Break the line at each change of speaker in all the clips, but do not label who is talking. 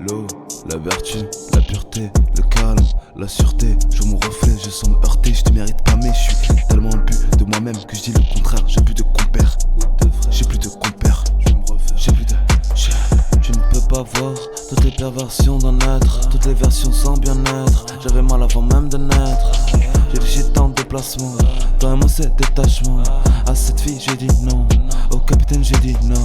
l'eau, la vertu, la pureté, le calme, la sûreté. Je vois mon reflet, je sens me heurter. Je te mérite pas mais je suis tellement bu de moi-même que je dis le contraire. J'ai plus de compères, j'ai plus de compères, j'ai plus de... Tu ne peux pas voir toutes les perversions d'un être, toutes les versions sans bien-être. J'avais mal avant même de naître. J'ai léché tant de déplacements, dans un mot c'est détachement. À cette fille j'ai dit non, au capitaine j'ai dit non.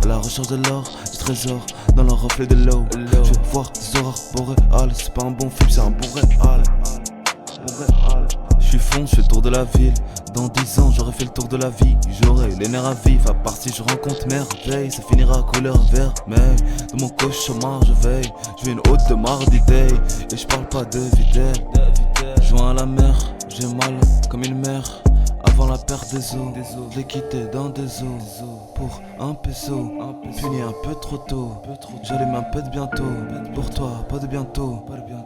À la recherche de l'or, du trésor, dans le reflet de l'eau. Je veux voir des aurores boréales, c'est pas un bon film, c'est un bon réal. Je suis fond, je fais le tour de la ville. Dans 10 ans j'aurai fait le tour de la vie. J'aurai les nerfs à vif, à part si je rencontre merveille. Ça finira couleur vert, mais de mon cauchemar je veille. Je vais une haute de mardi day, et je parle pas de vitesse. Joint à la mer, j'ai mal comme une mère. Avant la perte des eaux, je l'ai quitté dans des eaux pour un peso, puni un peu trop tôt. J'allume un peu de bientôt, pour toi pas de bientôt.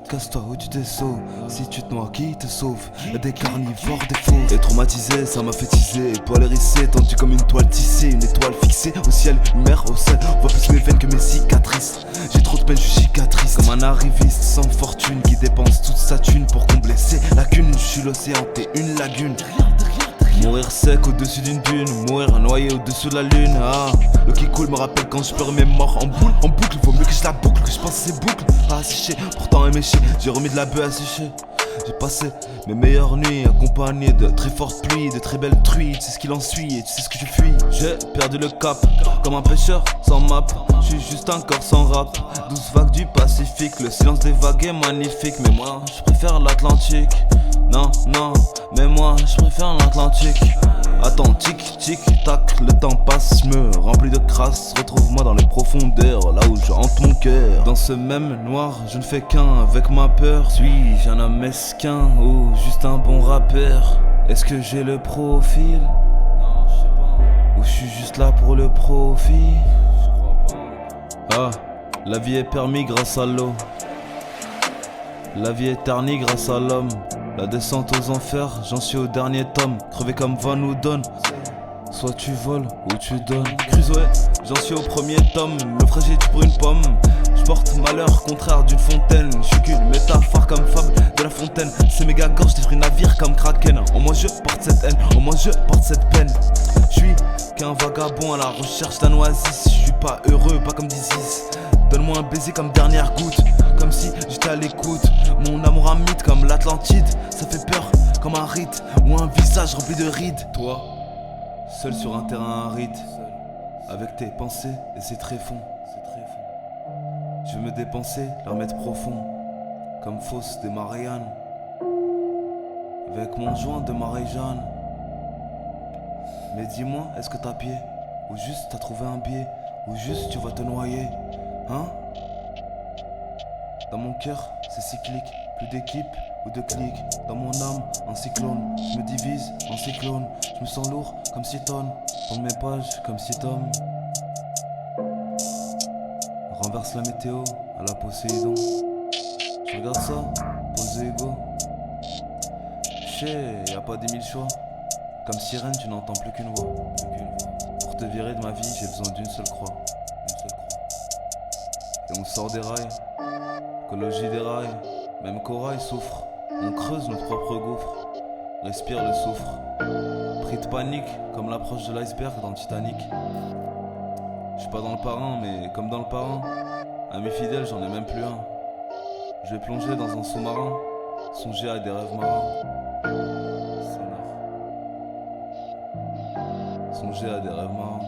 Casse-toi ou tu t'essauves, si tu te noies qui te sauve? Y'a des carnivores, des faux. Et traumatisé, ça m'a fait teaser, poil hérissé, tendu comme une toile tissée. Une étoile fixée au ciel, une mer au sel. Voit plus mes veines que mes cicatrices. J'ai trop de peine, je suis cicatrice. Comme un arriviste sans fortune qui dépense toute sa thune pour combler ses lacunes. Je suis l'océan, t'es une lagune. Mourir sec au-dessus d'une dune, mourir noyé au-dessus de la lune. Ah, l'eau qui coule me rappelle quand je pleure mes morts en boule, en boucle. Vaut mieux que je la boucle, que je pense ces boucles à assécher, pourtant éméché. J'ai remis de la bœuf à sécher. J'ai passé mes meilleures nuits accompagné de très fortes pluies, de très belles truies. Tu sais ce qu'il en suit et tu sais ce que je fuis. J'ai perdu le cap, comme un pêcheur sans map. Je suis juste un corps sans rap. 12 vagues du Pacifique, le silence des vagues est magnifique. Mais moi, je préfère l'Atlantique. Non, non, mais moi, je préfère l'Atlantique. Attends, tic, tic, tac, le temps passe, je me remplis de crasse. Retrouve-moi dans les profondeurs, là où je hante mon cœur. Dans ce même noir, je ne fais qu'un avec ma peur. Suis-je un homme mesquin ou juste un bon rappeur? Est-ce que j'ai le profil? Non, je sais pas. Ou je suis juste là pour le profit? Je crois pas. Ah, la vie est permise grâce à l'eau. La vie est ternie grâce à l'homme. La descente aux enfers, j'en suis au dernier tome. Crevé comme Van Houten. Soit tu voles ou tu donnes. Crusoe, j'en suis au premier tome. Me ferais-tu pour une pomme? Je porte malheur, contraire d'une fontaine. Je suis qu'une métaphore comme fable de la fontaine. Ces méga gorges détruisent navire comme Kraken. En moi je porte cette haine, en moi je porte cette peine. Je suis qu'un vagabond à la recherche d'un oasis. Je suis pas heureux, pas comme Dizzy. Donne-moi un baiser comme dernière goutte, comme si j'étais à l'écoute. Mon amour un mythe comme l'Atlantide. Ça fait peur comme un rite ou un visage rempli de rides. Toi, seul sur un terrain aride, avec tes pensées et ses tréfonds. Je veux me dépenser, leur mettre profond, comme fosse des Mariannes, avec mon joint de Marie-Jeanne. Mais dis-moi, est-ce que t'as pied? Ou juste t'as trouvé un biais? Ou juste tu vas te noyer? Hein? Dans mon cœur, c'est cyclique, plus d'équipe ou de clics. Dans mon âme, un cyclone, je me divise en cyclone. Je me sens lourd comme 6 tonnes, tourne mes pages comme 6 tomes. Renverse la météo à la Poséidon. Je regarde ça, posé ego. J'sais, y'a pas 10 000 choix. Comme sirène, tu n'entends plus qu'une voix. Pour te virer de ma vie, j'ai besoin d'une seule croix. Et on sort des rails, écologie des rails. Même Corail souffre, on creuse notre propre gouffre. Respire le soufre. Pris de panique, comme l'approche de l'iceberg dans le Titanic. Je suis pas dans le parrain, mais comme dans le parrain, ami fidèle, j'en ai même plus un. Je vais plonger dans un sous-marin, songer à des rêves marins. Songer à des rêves marins.